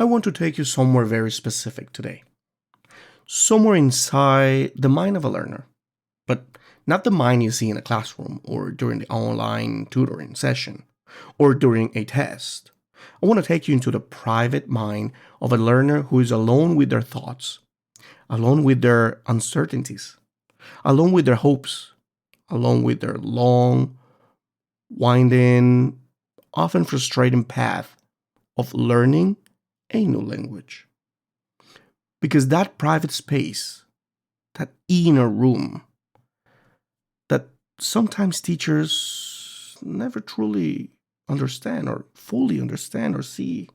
want to take you somewhere very specific today. Somewhere inside the mind of a learner, but not the mind you see in a classroom or during the online tutoring session or during a test. I want to take you into the private mind of a learner who is alone with their thoughts, alone with their uncertainties, alone with their hopes, alone with their long, winding, often frustrating path of learning a new language. Because that private space, that inner room, that sometimes teachers never truly understand or fully understand or see,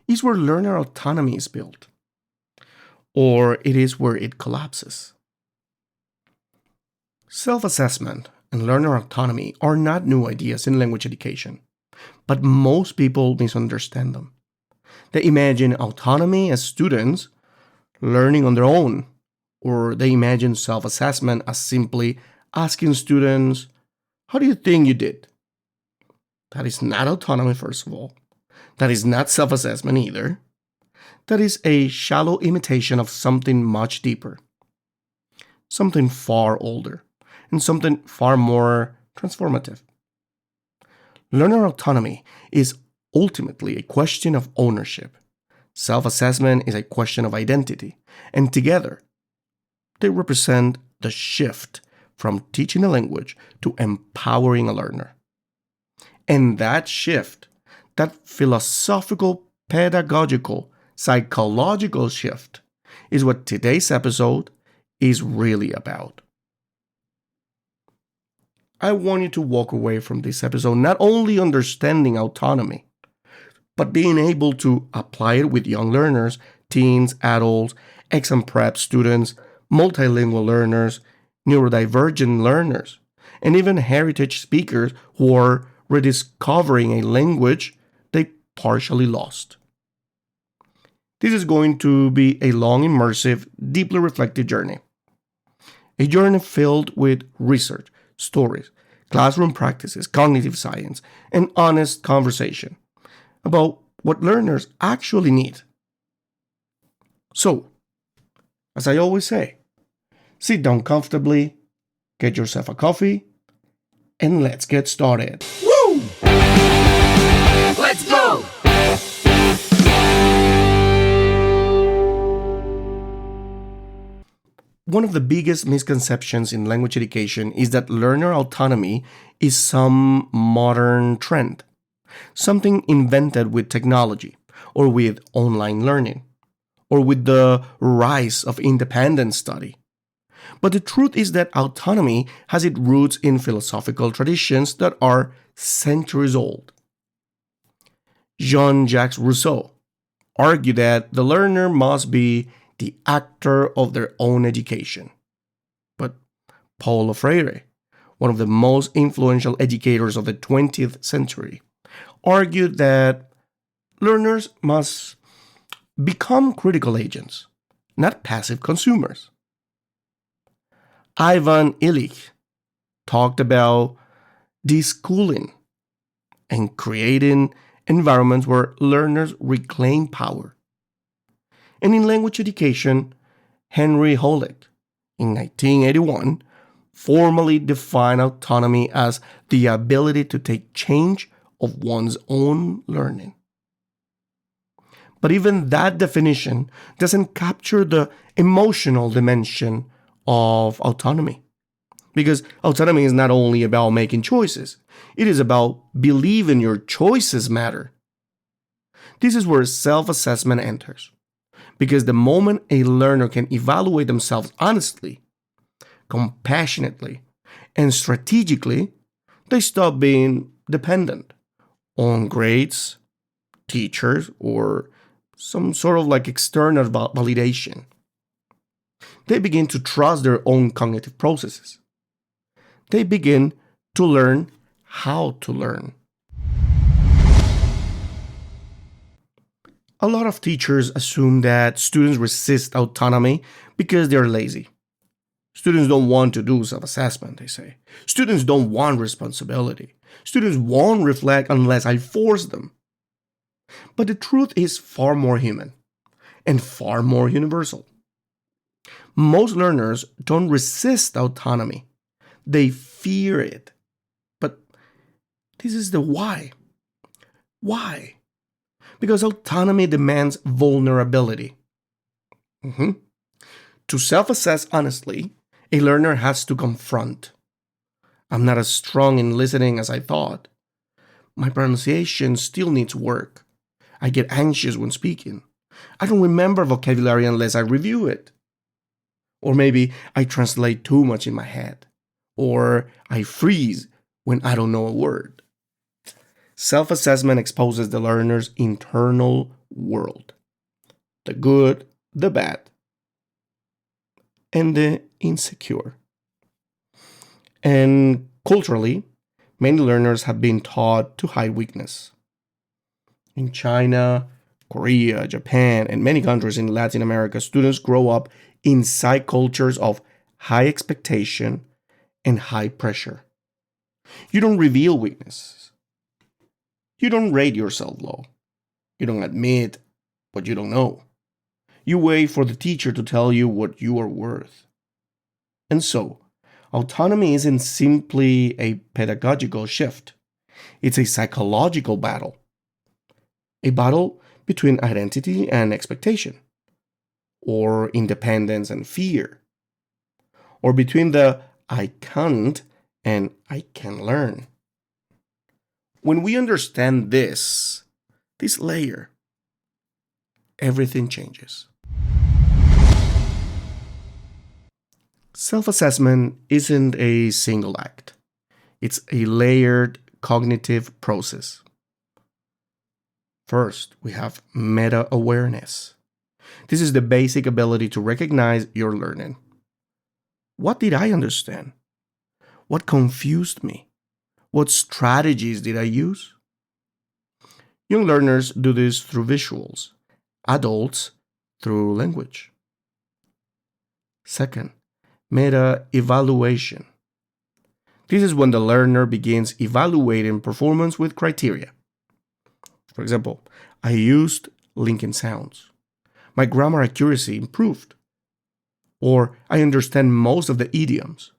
is where learner autonomy is built, or it is where it collapses. Self-assessment and learner autonomy are not new ideas in language education, but most people misunderstand them. They imagine autonomy as students learning on their own, or they imagine self-assessment as simply asking students, "How do you think you did?" That is not autonomy, first of all. That is not self-assessment either. That is a shallow imitation of something much deeper, something far older, and something far more transformative. Learner autonomy is ultimately a question of ownership. Self-assessment is a question of identity, and together, they represent the shift from teaching a language to empowering a learner. And that shift, that philosophical, pedagogical, psychological shift, is what today's episode is really about. I want you to walk away from this episode not only understanding autonomy, but being able to apply it with young learners, teens, adults, exam prep students, multilingual learners, neurodivergent learners, and even heritage speakers who are rediscovering a language they partially lost. This is going to be a long, immersive, deeply reflective journey. A journey filled with research, stories, classroom practices, cognitive science, and honest conversation about what learners actually need. So, as I always say, sit down comfortably, get yourself a coffee, and let's get started. Woo! Let's go! One of the biggest misconceptions in language education is that learner autonomy is some modern trend, something invented with technology, or with online learning, or with the rise of independent study. But the truth is that autonomy has its roots in philosophical traditions that are centuries old. Jean-Jacques Rousseau argued that the learner must be the actor of their own education. But Paulo Freire, one of the most influential educators of the 20th century, argued that learners must become critical agents, not passive consumers. Ivan Illich talked about deschooling and creating environments where learners reclaim power. And in language education, Henry Hollick, in 1981, formally defined autonomy as the ability to take charge of one's own learning. But even that definition doesn't capture the emotional dimension of autonomy. Because autonomy is not only about making choices, it is about believing your choices matter. This is where self-assessment enters. Because the moment a learner can evaluate themselves honestly, compassionately, and strategically, they stop being dependent on grades, teachers, or some sort of external validation. They begin to trust their own cognitive processes. They begin to learn how to learn. A lot of teachers assume that students resist autonomy because they're lazy. Students don't want to do self-assessment, they say. Students don't want responsibility. Students won't reflect unless I force them. But the truth is far more human and far more universal. Most learners don't resist autonomy, they fear it. But this is the why. Why? Because autonomy demands vulnerability. Mhm. To self assess honestly, a learner has to confront. I'm not as strong in listening as I thought. My pronunciation still needs work. I get anxious when speaking. I don't remember vocabulary unless I review it. Or maybe I translate too much in my head. Or I freeze when I don't know a word. Self assessment exposes the learner's internal world, the good, the bad, and the insecure. And culturally, many learners have been taught to hide weakness. In China, Korea, Japan, and many countries in Latin America, students grow up inside cultures of high expectation and high pressure. You don't reveal weaknesses. You don't rate yourself low. You don't admit what you don't know. You wait for the teacher to tell you what you are worth. And so, autonomy isn't simply a pedagogical shift, it's a psychological battle. A battle between identity and expectation, or independence and fear, or between the I can't and I can learn. When we understand this layer, everything changes. Self assessment isn't a single act, it's a layered cognitive process. First, we have meta awareness. This is the basic ability to recognize your learning. What did I understand? What confused me? What strategies did I use? Young learners do this through visuals, adults through language. Second, meta evaluation. This is when the learner begins evaluating performance with criteria. For example, I used linking sounds. My grammar accuracy improved. Or I understand most of the idioms.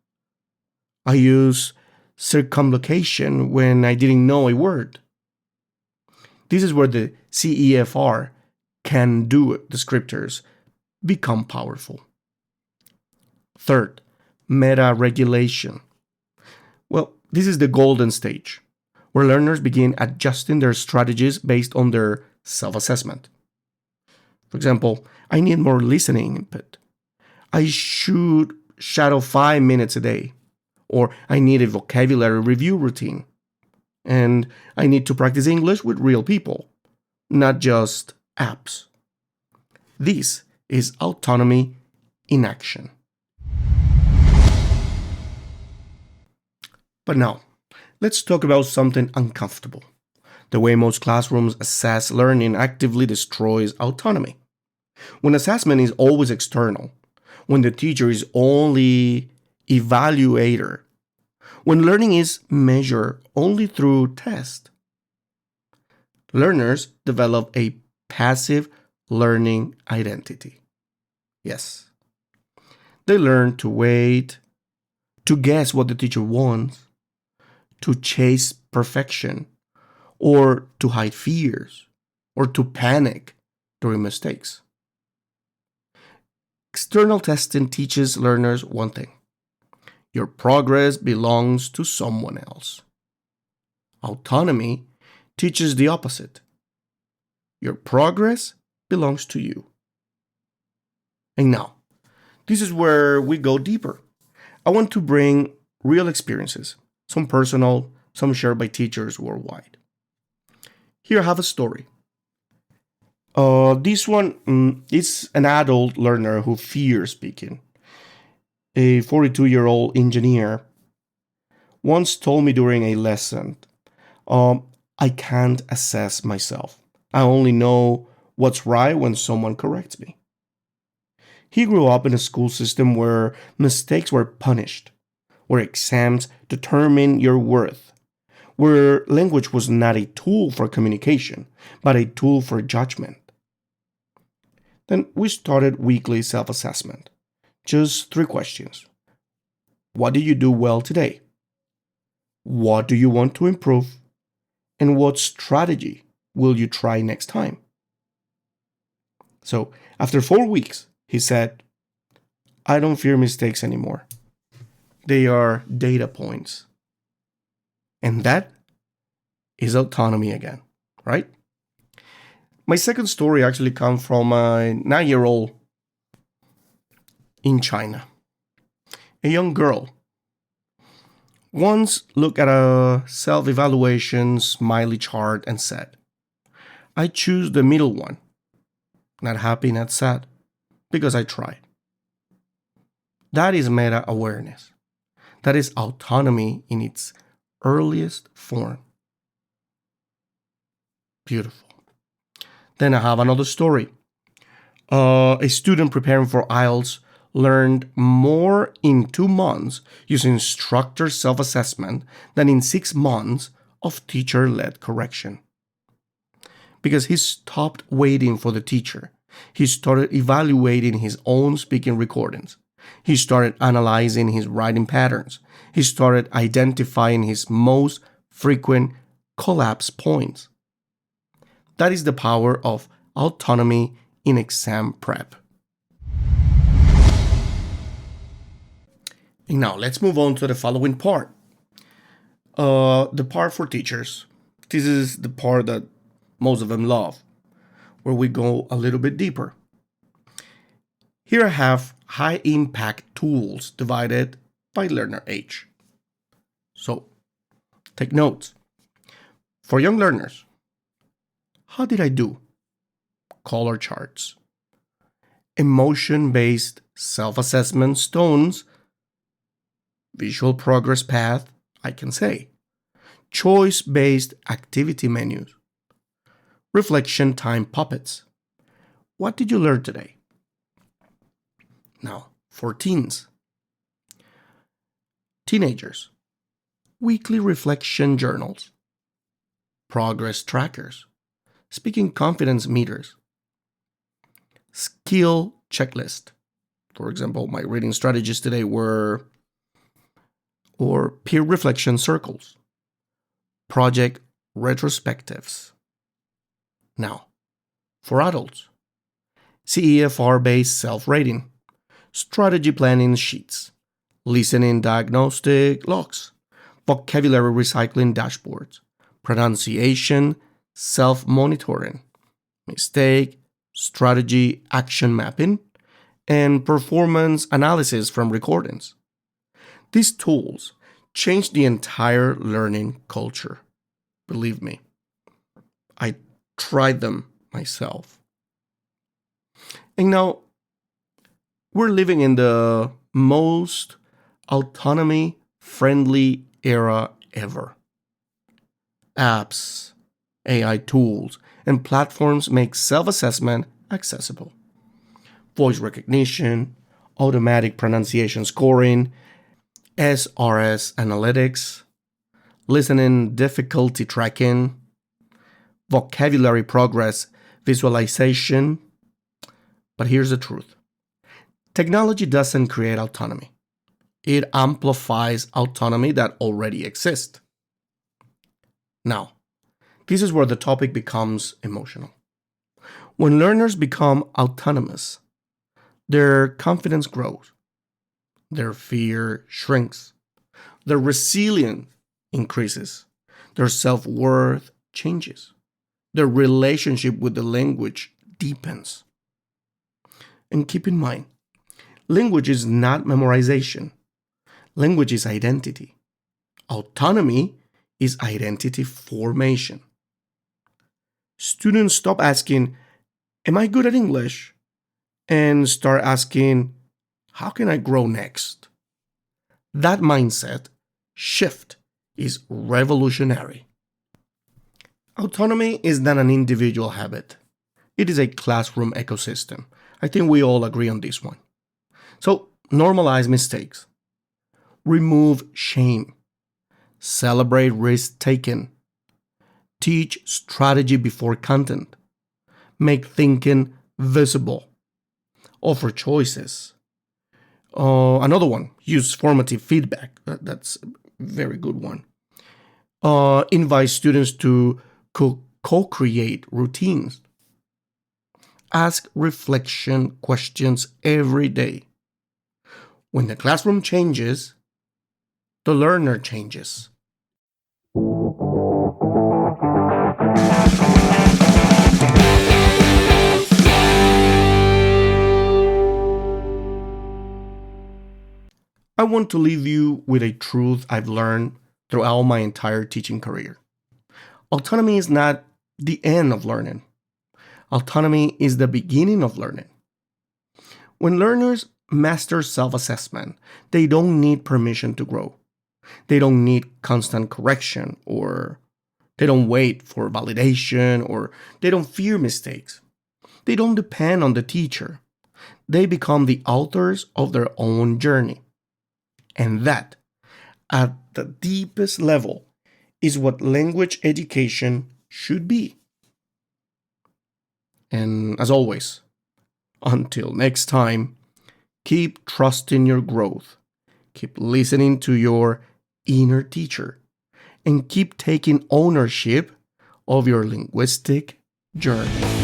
I use circumlocution when I didn't know a word. This is where the CEFR can do descriptors become powerful. Third, meta regulation. Well, this is the golden stage, where learners begin adjusting their strategies based on their self assessment. For example, I need more listening input. I should shadow 5 minutes a day. Or I need a vocabulary review routine. And I need to practice English with real people, not just apps. This is autonomy in action. But now, let's talk about something uncomfortable. The way most classrooms assess learning actively destroys autonomy. When assessment is always external, when the teacher is only evaluator, when learning is measured only through tests, learners develop a passive learning identity. Yes, they learn to wait, to guess what the teacher wants, to chase perfection, or to hide fears, or to panic during mistakes. External testing teaches learners one thing: your progress belongs to someone else. Autonomy teaches the opposite: your progress belongs to you. And now, this is where we go deeper. I want to bring real experiences, some personal, some shared by teachers worldwide. Here I have a story. This one is an adult learner who fears speaking. A 42-year-old engineer once told me during a lesson, I can't assess myself. I only know what's right when someone corrects me. He grew up in a school system where mistakes were punished, where exams determine your worth, where language was not a tool for communication, but a tool for judgment. Then we started weekly self-assessment. Just 3 questions. What did you do well today? What do you want to improve? And what strategy will you try next time? So, after 4 weeks, he said, I don't fear mistakes anymore. They are data points. And that is autonomy again, right? My second story actually comes from a 9-year-old in China. A young girl once looked at a self-evaluation smiley chart and said, I choose the middle one. Not happy, not sad, because I tried. That is meta-awareness. That is autonomy in its earliest form. Beautiful. Then I have another story. A student preparing for IELTS learned more in 2 months using instructor self-assessment than in 6 months of teacher-led correction. Because he stopped waiting for the teacher. He started evaluating his own speaking recordings. He started analyzing his writing patterns. He started identifying his most frequent collapse points. That is the power of autonomy in exam prep. And now let's move on to the following part. The part for teachers. This is the part that most of them love, where we go a little bit deeper. Here I have high impact tools divided by learner age. So, take notes. For young learners, how did I do? Color charts. Emotion-based self-assessment stones. Visual progress path, I can say. Choice-based activity menus. Reflection time puppets. What did you learn today? Now, for teens. Teenagers. Weekly reflection journals. Progress trackers. Speaking confidence meters. Skill checklist. For example, my reading strategies today were peer reflection circles. Project retrospectives. Now, for adults, CEFR-based self-rating, strategy planning sheets, listening diagnostic logs, vocabulary recycling dashboards, pronunciation, self-monitoring, mistake, strategy action mapping, and performance analysis from recordings. These tools change the entire learning culture. Believe me, I tried them myself. And now, we're living in the most autonomy-friendly era ever. Apps, AI tools, and platforms make self-assessment accessible. Voice recognition, automatic pronunciation scoring, SRS analytics, listening difficulty tracking, vocabulary progress visualization. But here's the truth. Technology doesn't create autonomy. It amplifies autonomy that already exists. Now, this is where the topic becomes emotional. When learners become autonomous, their confidence grows, their fear shrinks, their resilience increases, their self-worth changes, their relationship with the language deepens. And keep in mind, language is not memorization. Language is identity. Autonomy is identity formation. Students stop asking, am I good at English? And start asking, how can I grow next? That mindset shift is revolutionary. Autonomy is not an individual habit. It is a classroom ecosystem. I think we all agree on this one. So, normalize mistakes. Remove shame. celebrate risk taken, teach strategy before content, make thinking visible, offer choices. Another one, use formative feedback. That's a very good one. Invite students to co-create routines. Ask reflection questions every day. When the classroom changes, the learner changes. I want to leave you with a truth I've learned throughout my entire teaching career. Autonomy is not the end of learning. Autonomy is the beginning of learning. When learners master self-assessment, they don't need permission to grow. They don't need constant correction, or they don't wait for validation, or they don't fear mistakes. They don't depend on the teacher. They become the authors of their own journey. And that, at the deepest level, is what language education should be. And as always, until next time, keep trusting your growth, keep listening to your inner teacher, and keep taking ownership of your linguistic journey.